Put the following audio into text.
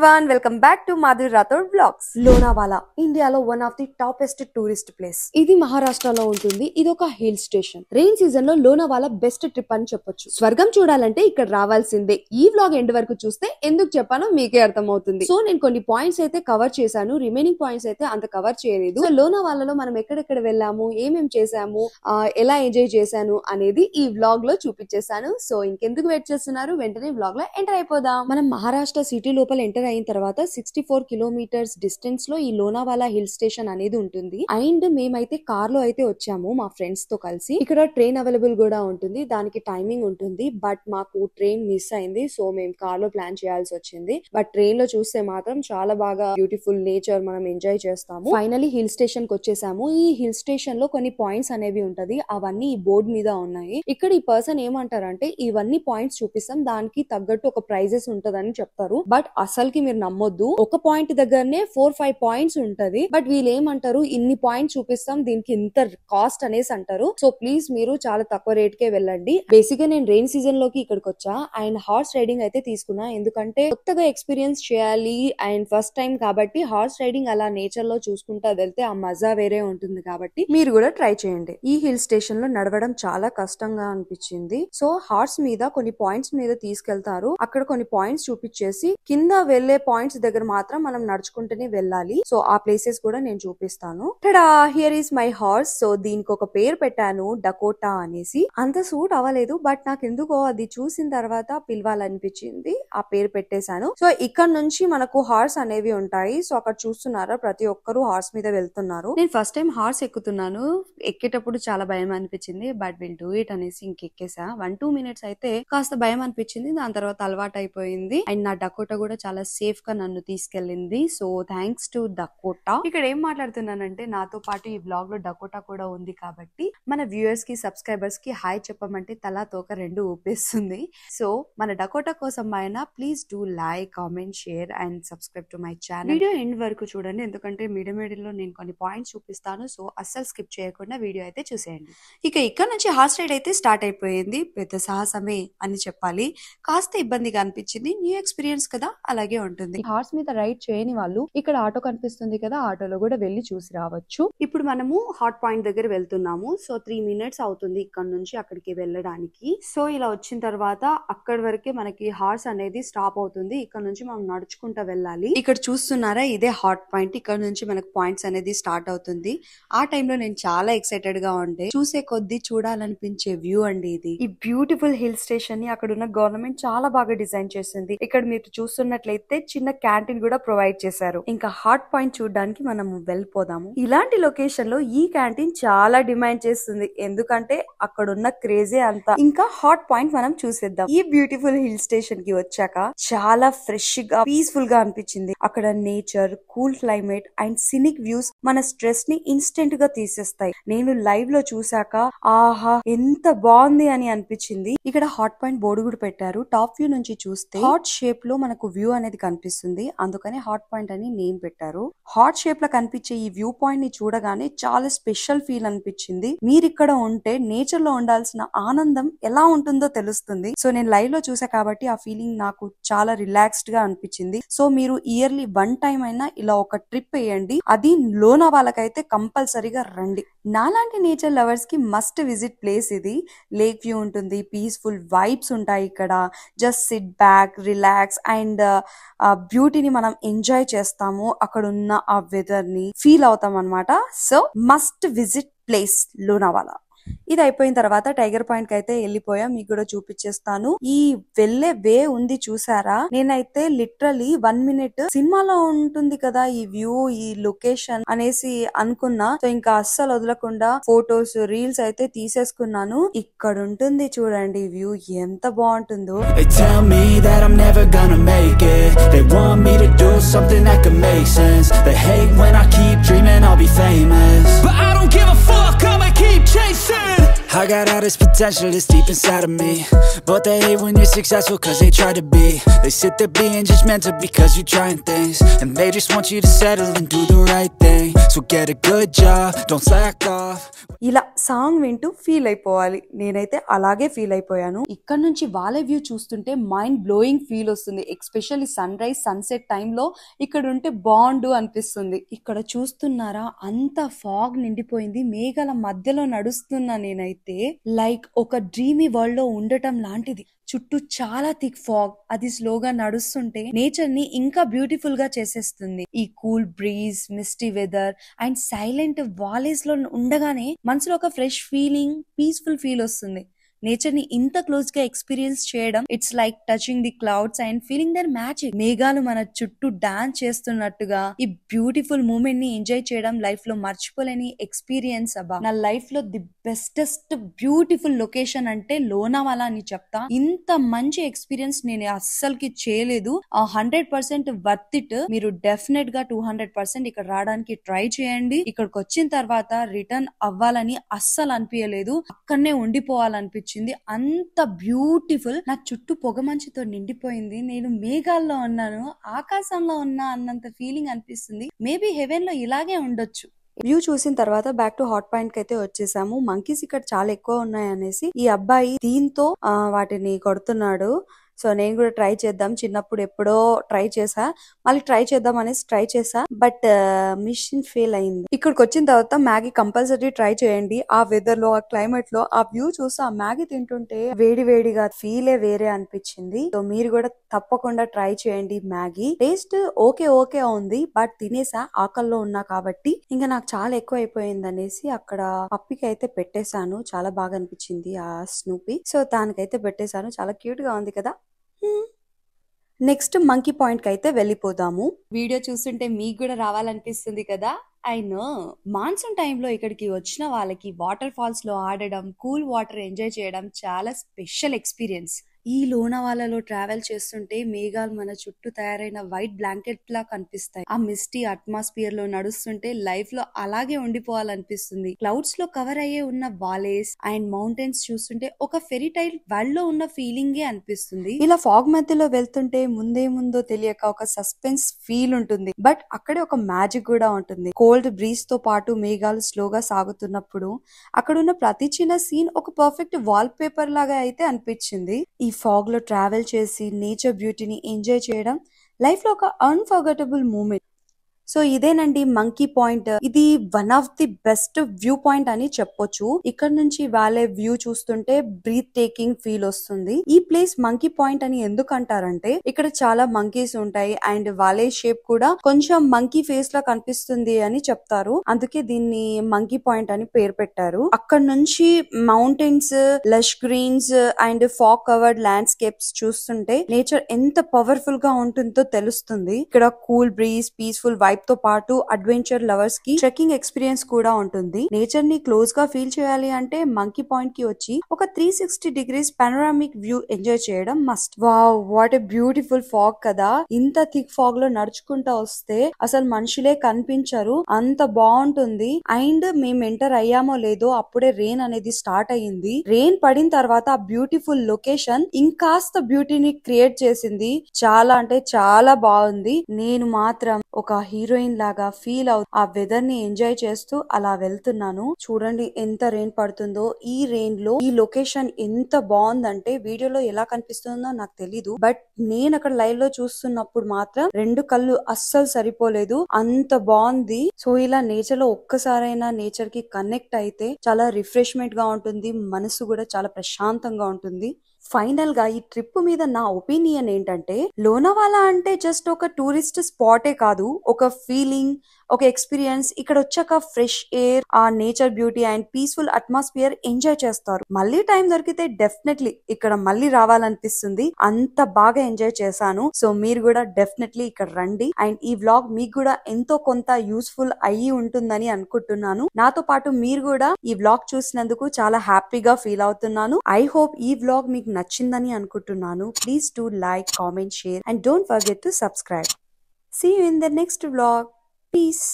everyone, welcome back to Madhuri Rathod Vlogs. Lonavala ఇండియాలో one of the toppest tourist place. ఇది మహారాష్ట్రలో ఉంటుంది. ఇది ఒక హిల్ స్టేషన్. రెయిన్ సీజన్ లో లోనావాలా బెస్ట్ ట్రిప్ అని చెప్పొచ్చు. స్వర్గం చూడాలంటే ఇక్కడ రావాల్సిందే. ఈ వ్లాగ్ ఎండ్ వరకు చూస్తే ఎందుకు చెప్పానో మీకే అర్థమవుతుంది. సో నేను కొన్ని పాయింట్స్ అయితే కవర్ చేశాను, రిమైనింగ్ పాయింట్స్ అయితే అంత కవర్ చేయలేదు. సో లోనావాలాలో మనం ఎక్కడెక్కడ వెళ్ళాము, ఏమేం చేసాము, ఎలా ఎంజాయ్ చేశాను అనేది ఈ వ్లాగ్ లో చూపించేశాను. సో ఇంకెందుకు వెయిట్ చేస్తున్నారు, వెంటనే వ్లాగ్ లో ఎంటర్ అయిపోదాం. మనం మహారాష్ట్ర సిటీ లోపల ఎంటర్ అయిన తర్వాత 64 కిలోమీటర్స్ డిస్టెన్స్ లో ఈ లోనావాలా హిల్ స్టేషన్ అనేది ఉంటుంది. అండ్ మేమైతే కార్ లో అయితే వచ్చాము మా ఫ్రెండ్స్ తో కలిసి. ఇక్కడ ట్రైన్ అవైలబుల్ కూడా ఉంటుంది, దానికి టైమింగ్ ఉంటుంది. బట్ మాకు ట్రైన్ మిస్ అయింది, సో మేము కార్ లో ప్లాన్ చేయాల్సి వచ్చింది. బట్ ట్రైన్ లో చూస్తే మాత్రం చాలా బాగా బ్యూటిఫుల్ నేచర్ మనం ఎంజాయ్ చేస్తాము. ఫైనలీ హిల్ స్టేషన్ కి వచ్చేసాము. ఈ హిల్ స్టేషన్ లో కొన్ని పాయింట్స్ అనేవి ఉంటది, అవన్నీ ఈ బోర్డు మీద ఉన్నాయి. ఇక్కడ ఈ పర్సన్ ఏమంటారంటే ఇవన్నీ పాయింట్స్ చూపిస్తాం, దానికి తగ్గట్టు ఒక ప్రైజెస్ ఉంటదని చెప్తారు. బట్ అసలుకి మీరు నమ్మొద్దు, ఒక పాయింట్ దగ్గరనే 4-5 పాయింట్స్ ఉంటది. బట్ వీళ్ళు ఏమంటారు, ఇన్ని పాయింట్స్ చూపిస్తాం, దీనికి ఇంత కాస్ట్ అనేసి అంటారు. సో ప్లీజ్ మీరు చాలా తక్కువ రేట్ కే వెళ్ళండి. బేసిక్ గా నేను రెయిన్ సీజన్ లోకి ఇక్కడికి వచ్చా అండ్ హార్స్ రైడింగ్ అయితే తీసుకున్నా, ఎందుకంటే కొత్తగా ఎక్స్పీరియన్స్ చేయాలి అండ్ ఫస్ట్ టైం కాబట్టి హార్స్ రైడింగ్ అలా నేచర్ లో చూసుకుంటా వెళ్తే ఆ మజా వేరే ఉంటుంది. కాబట్టి మీరు కూడా ట్రై చేయండి. ఈ హిల్ స్టేషన్ లో నడవడం చాలా కష్టంగా అనిపించింది. సో హార్స్ మీద కొన్ని పాయింట్స్ మీద తీసుకెళ్తారు, అక్కడ కొన్ని పాయింట్స్ చూపించేసి కింద వెళ్లే పాయింట్స్ దగ్గర మాత్రం మనం నడుచుకుంటూనే వెళ్ళాలి. సో ఆ ప్లేసెస్ కూడా నేను చూపిస్తాను. Ta-da, here is my horse. So దీనికి ఒక పేరు పెట్టాను, డకోటా అనేసి. అంత సూట్ అవ్వలేదు, బట్ నాకు ఎందుకో అది చూసిన తర్వాత పిలవాలనిపించింది, ఆ పేరు పెట్టేశాను. సో ఇక్కడ నుంచి మనకు హార్స్ అనేవి ఉంటాయి. సో అక్కడ చూస్తున్నారా, ప్రతి ఒక్కరు హార్స్ మీద వెళ్తున్నారు. నేను ఫస్ట్ టైం హార్స్ ఎక్కుతున్నాను. ఎక్కేటప్పుడు చాలా భయం అనిపించింది, బట్ విల్ డూ ఇట్ అనేసి ఇంకెక్కేసా. 1-2 మినిట్స్ అయితే కాస్త భయం అనిపించింది, దాని తర్వాత అలవాటు అయిపోయింది. అండ్ నా డకోటా కూడా చాలా సేఫ్ గా నన్ను తీసుకెళ్ళింది. So thanks to Dakota. ఇక్కడ ఏం మాట్లాడుతున్నానంటే నాతో పాటు ఈ బ్లాగ్ లో డకోటా కూడా ఉంది కాబట్టి మన వ్యూయర్స్ కి సబ్స్క్రైబర్స్ కి హాయ్ చెప్పమంటే తలా తోక రెండు ఊపేస్తుంది. సో మన డకోటా కోసం అయినా please do like, comment, share and subscribe to my channel. Video end వరకు చూడండి, ఎందుకంటే మిడిలో నేను కొన్ని పాయింట్స్ చూపిస్తాను. సో అస్సలు స్కిప్ చేయకుండా వీడియో అయితే చూసేయండి. ఇక ఇక్కడ నుంచి హార్స్ రైడ్ అయితే స్టార్ట్ అయిపోయింది. పెద్ద సాహసమే అని చెప్పాలి, కాస్త ఇబ్బందిగా అనిపించింది. న్యూ ఎక్స్పీరియన్స్ కదా, అలాగే ఉంటుంది. హార్స్ మీద రైడ్ చేయని వాళ్ళు ఇక్కడ ఆటో కనిపిస్తుంది కదా, ఆటోలో కూడా వెళ్లి చూసి రావచ్చు. ఇప్పుడు మనము హాట్ పాయింట్ దగ్గర వెళ్తున్నాము. సో 3 మినిట్స్ అవుతుంది ఇక్కడ నుంచి అక్కడికి వెళ్ళడానికి. సో ఇలా వచ్చిన తర్వాత అక్కడి వరకే మనకి హార్స్ అనేది స్టాప్ అవుతుంది. ఇక్కడ నుంచి మనం నడుచుకుంటూ వెళ్ళాలి. ఇక్కడ చూస్తున్నారా, ఇదే హాట్ పాయింట్. ఇక్కడ నుంచి మనకు పాయింట్స్ అనేది స్టార్ట్ అవుతుంది. ఆ టైంలో నేను చాలా ఎక్సైటెడ్ గా ఉండే, చూసే కొద్దీ చూడాలనిపించే వ్యూ అండి ఇది. ఈ బ్యూటిఫుల్ హిల్ స్టేషన్ ని అక్కడ ఉన్న గవర్నమెంట్ చాలా బాగా డిజైన్ చేసింది. ఇక్కడ మీరు చూస్తున్నట్లయితే చిన్న క్యాంటీన్ కూడా ప్రొవైడ్ చేశారు. ఇంకా హాట్ పాయింట్ చూడడానికి మనం వెళ్ళిపోదాము. ఇలాంటి లొకేషన్ లో ఈ క్యాంటీన్ చాలా డిమాండ్ చేస్తుంది, ఎందుకంటే అక్కడ ఉన్న క్రేజే అంతా. ఇంకా హాట్ పాయింట్ మనం చూసేద్దాం. ఈ బ్యూటిఫుల్ హిల్ స్టేషన్ కి వచ్చాక చాలా ఫ్రెష్ గా, పీస్ఫుల్ గా అనిపించింది. అక్కడ nature, cool climate and cynic views మన స్ట్రెస్ ని ఇన్స్టెంట్ గా తీసేస్తాయి. నేను లైవ్ లో చూసాక ఆహా ఎంత బాగుంది అని అనిపించింది. ఇక్కడ హాట్ పాయింట్ బోర్డు కూడా పెట్టారు. టాప్ వ్యూ నుంచి చూస్తే హాట్ షేప్ లో మనకు వ్యూ అనేది కనిపిస్తుంది, అందుకని హాట్ పాయింట్ అని నేమ్ పెట్టారు. హాట్ షేప్ లో కనిపించే ఈ వ్యూ పాయింట్ ని చూడగానే చాలా స్పెషల్ ఫీల్ అనిపించింది. మీరు ఇక్కడ ఉంటే నేచర్ లో ఉండాల్సిన ఆనందం ఎలా ఉంటుందో తెలుస్తుంది. సో నేను లైవ్ లో చూసా కాబట్టి ఆ ఫీలింగ్ నాకు చాలా రిలాక్స్డ్ గా అనిపించింది. సో మీరు ఇయర్లీ 1 టైం అయినా ఇలా ఒక ట్రిప్ వేయండి, అది లోనావాలాకైతే కంపల్సరీగా రండి. నాలాంటి నేచర్ లవర్స్ కి మస్ట్ విజిట్ ప్లేస్ ఇది. లేక్ వ్యూ ఉంటుంది, పీస్ఫుల్ వైబ్స్ ఉంటాయి ఇక్కడ. Just sit back, relax and బ్యూటీని మనం ఎంజాయ్ చేస్తాము. అక్కడ ఉన్న ఆ వెదర్ ని ఫీల్ అవుతాం అన్నమాట. So must visit place Lonavala. ఇది అయిపోయిన తర్వాత టైగర్ పాయింట్ కి అయితే వెళ్ళిపోయా, మీకు కూడా చూపించేస్తాను. ఈ వెళ్లే వే ఉంది చూసారా, నేనైతే లిటరలీ 1 మినిట్ సినిమాలో ఉంటుంది కదా ఈ వ్యూ, ఈ లొకేషన్ అనేసి అనుకున్నా. సో ఇంకా అస్సలు వదలకుండా ఫోటోస్, రీల్స్ అయితే తీసేసుకున్నాను. ఇక్కడ ఉంటుంది చూడండి వ్యూ, ఎంత బాగుంటుందో. I got all this potential that's deep inside of me, but they hate when you're successful cause they try to be. They sit there being judgmental because you're trying things, and they just want you to settle and do the right thing. so get a good job, don't slack off. ఇలా song వింటూ feel అయిపోవాలి. నేనైతే అలాగే feel అయిపోయాను. ఇక్కడ నుంచి వాళ్ళ view చూస్తుంటే మైండ్ బ్లోయింగ్ ఫీల్ వస్తుంది. ఎస్పెషల్లీ సన్ రైజ్ సన్సెట్ టైంలో ఇక్కడ ఉంటే బాండు అనిపిస్తుంది. ఇక్కడ చూస్తున్నారా, అంత ఫాగ్ నిండిపోయింది. మేఘాల మధ్యలో నడుస్తున్నా నేనైతే లైక్ ఒక డ్రీమీ వరల్డ్ లో ఉండటం లాంటిది. చుట్టూ చాలా థిక్ ఫాగ్, అది స్లోగా నడుస్తుంటే నేచర్ ని ఇంకా బ్యూటిఫుల్ గా చేసేస్తుంది. ఈ cool breeze, misty weather and silent valleys లో ఉండగానే మనసులో ఒక ఫ్రెష్ ఫీలింగ్, పీస్ఫుల్ ఫీల్ వస్తుంది. నేచర్ ని ఇంత క్లోజ్ గా ఎక్స్పీరియన్స్ చేయడం, it's like touching the clouds and feeling their magic. మేఘాలు మన చుట్టూ డాన్స్ చేస్తున్నట్టుగా ఈ బ్యూటిఫుల్ మూమెంట్ ని ఎంజాయ్ చేయడం లైఫ్ లో మర్చిపోలేని ఎక్స్పీరియన్స్. అబ్బా, నా లైఫ్ లో ది బెస్టెస్ట్ బ్యూటిఫుల్ లొకేషన్ అంటే లోనావాలా అని చెప్తా. ఇంత మంచి ఎక్స్పీరియన్స్ నేను అస్సలకి చేయలేదు. 100% వర్త్ ఇట్. మీరు డెఫినెట్ గా 200% ఇక్కడ రావడానికి ట్రై చేయండి. ఇక్కడికి వచ్చిన తర్వాత రిటర్న్ అవ్వాలని అస్సలు అనిపించలేదు, అక్కడనే ఉండిపోవాలనిపించింది. అంత బ్యూటిఫుల్. నా చుట్టూ పొగమంచుతో నిండిపోయింది. నేను మేఘాల్లో ఉన్నాను, ఆకాశంలో ఉన్నా అన్నంత ఫీలింగ్ అనిపిస్తుంది. మేబీ హెవెన్ లో ఇలాగే ఉండొచ్చు. వ్యూ చూసిన తర్వాత బ్యాక్ టు హాట్ పాయింట్ కి అయితే వచ్చేసాము. మంకీస్ ఇక్కడ చాలా ఎక్కువ ఉన్నాయి అనేసి ఈ అబ్బాయి దీంతో వాటిని కొడుతున్నాడు. సో నేను కూడా ట్రై చేద్దాం, చిన్నప్పుడు ఎప్పుడో ట్రై చేసా, మళ్ళీ ట్రై చేద్దాం అనేసి ట్రై చేసా, బట్ మిషన్ ఫెయిల్ అయింది. ఇక్కడికి వచ్చిన తర్వాత మ్యాగీ కంపల్సరీ ట్రై చేయండి. ఆ వెదర్ లో, ఆ క్లైమేట్ లో ఆ వ్యూ చూసి ఆ మ్యాగీ తింటుంటే వేడి వేడిగా ఫీలే వేరే అనిపించింది. సో మీరు కూడా తప్పకుండా ట్రై చేయండి. మ్యాగీ టేస్ట్ ఓకే ఉంది, బట్ తినేసా, ఆకల్లో ఉన్నా కాబట్టి. ఇంకా నాకు చాలా ఎక్కువ అయిపోయింది అనేసి అక్కడ పప్పికి అయితే పెట్టేశాను. చాలా బాగా అనిపించింది ఆ స్నూపీ. సో దానికైతే పెట్టేశాను. చాలా క్యూట్ గా ఉంది కదా. నెక్స్ట్ మంకీ పాయింట్ కి అయితే వెళ్ళిపోదాము. వీడియో చూస్తుంటే మీకు కూడా రావాలనిపిస్తుంది కదా. ఐ నో, మాన్సూన్ టైంలో ఇక్కడికి వచ్చిన వాళ్ళకి వాటర్ ఫాల్స్ లో ఆడడం, కూల్ వాటర్ ఎంజాయ్ చేయడం చాలా స్పెషల్ ఎక్స్పీరియన్స్. ఈ లోనావాలాలో ట్రావెల్ చేస్తుంటే మేఘాలు మన చుట్టూ తయారైన వైట్ బ్లాంకెట్ లా కనిపిస్తాయి. ఆ మిస్టీ అట్మాస్ఫియర్ లో నడుస్తుంటే లైఫ్ లో అలాగే ఉండిపోవాలనిపిస్తుంది. క్లౌడ్స్ లో కవర్ అయ్యే ఉన్న వాలేస్ అండ్ మౌంటైన్స్ చూస్తుంటే ఒక ఫెరీ టైల్ వరల్డ్ లో ఉన్న ఫీలింగే అనిపిస్తుంది. ఇలా ఫాగ్ మధ్యలో వెళ్తుంటే ముందో తెలియక ఒక సస్పెన్స్ ఫీల్ ఉంటుంది, బట్ అక్కడే ఒక మ్యాజిక్ కూడా ఉంటుంది. కోల్డ్ బ్రీజ్ తో పాటు మేఘాలు స్లోగా సాగుతున్నప్పుడు అక్కడున్న ప్రతి చిన్న సీన్ ఒక పర్ఫెక్ట్ వాల్ పేపర్ లాగా అయితే అనిపించింది. ఈ ఫాగ్ లో ట్రావెల్ చేసి నేచర్ బ్యూటీని ఎంజాయ్ చేయడం లైఫ్ లో ఒక అన్ఫర్గెటబుల్ మూమెంట్. సో ఇదేనండి మంకీ పాయింట్. ఇది one of the best view point అని చెప్పొచ్చు. ఇక్కడ నుంచి వాళ్ళే వ్యూ చూస్తుంటే బ్రీత్ టేకింగ్ ఫీల్ వస్తుంది. ఈ ప్లేస్ మంకీ పాయింట్ అని ఎందుకు అంటారంటే ఇక్కడ చాలా మంకీస్ ఉంటాయి అండ్ వాళ్ళే షేప్ కూడా కొంచెం మంకీ ఫేస్ లా కనిపిస్తుంది అని చెప్తారు. అందుకే దీన్ని మంకీ పాయింట్ అని పేరు పెట్టారు. అక్కడ నుంచి mountains, lush greens and fog covered landscapes చూస్తుంటే నేచర్ ఎంత పవర్ఫుల్ గా ఉంటుందో తెలుస్తుంది. ఇక్కడ కూల్ బ్రీజ్, పీస్ఫుల్ వైబ్ తో పాటు అడ్వెంచర్ లవర్స్ కి ట్రెక్కింగ్ ఎక్స్పీరియన్స్ కూడా ఉంటుంది. నేచర్ ని క్లోజ్ గా ఫీల్ చేయాలి అంటే మంకీ పాయింట్ కి వచ్చి ఒక 360 degrees panoramic వ్యూ ఎంజాయ్ చేయడం must. Wow, what a beautiful fog కదా. ఇంత థిక్ ఫాగ్ లో నడుచుకుంటా వస్తే అసలు మనుషులే కనిపించరు, అంత బాగుంటుంది. అండ్ మేము ఎంటర్ అయ్యామో లేదో అప్పుడే రెయిన్ అనేది స్టార్ట్ అయ్యింది. రెయిన్ పడిన తర్వాత ఆ బ్యూటిఫుల్ లొకేషన్ ఇంకాస్త బ్యూటీని క్రియేట్ చేసింది. చాలా అంటే చాలా బాగుంది. నేను మాత్రం ఒక హీరోయిన్ లాగా ఫీల్ ఆ వెదర్ ని ఎంజాయ్ చేస్తూ అలా వెళ్తున్నాను. చూడండి ఎంత రెయిన్ పడుతుందో. ఈ రెయిన్ లో ఈ లొకేషన్ ఎంత బాగుందంటే వీడియోలో ఎలా కనిపిస్తుందో నాకు తెలీదు, బట్ నేను అక్కడ లైవ్ లో చూస్తున్నప్పుడు మాత్రం 2 కళ్ళు అస్సలు సరిపోలేదు, అంత బాగుంది. సో ఇలా నేచర్ లో ఒక్కసారైనా నేచర్ కి కనెక్ట్ అయితే చాలా రిఫ్రెష్మెంట్ గా ఉంటుంది, మనసు కూడా చాలా ప్రశాంతంగా ఉంటుంది. ఫైనల్ గా ఈ ట్రిప్ మీద నా ఒపీనియన్ ఏంటంటే లోనావాలా అంటే జస్ట్ ఒక టూరిస్ట్ స్పాటే కాదు, ఒక ఫీలింగ్, ఒక ఎక్స్పీరియన్స్. ఇక్కడ వచ్చాక ఫ్రెష్ ఎయిర్, ఆ nature beauty and peaceful atmosphere enjoy చేస్తారు. మళ్ళీ టైం దొరికితే డెఫినెట్లీ ఇక్కడ మళ్ళీ రావాలనిపిస్తుంది. అంత బాగా ఎంజాయ్ చేశాను. సో మీరు కూడా డెఫినెట్లీ ఇక్కడ రండి. అండ్ ఈ వ్లాగ్ మీకు కూడా ఎంతో కొంత యూస్ఫుల్ అయ్యి ఉంటుందని అనుకుంటున్నాను. నాతో పాటు మీరు కూడా ఈ వ్లాగ్ చూసినందుకు చాలా హ్యాపీగా ఫీల్ అవుతున్నాను. ఐ హోప్ ఈ వ్లాగ్ మీకు నచ్చిందని అనుకుంటున్నాను. Please do like, comment, share and don't forget to subscribe. See you in the next vlog. Peace.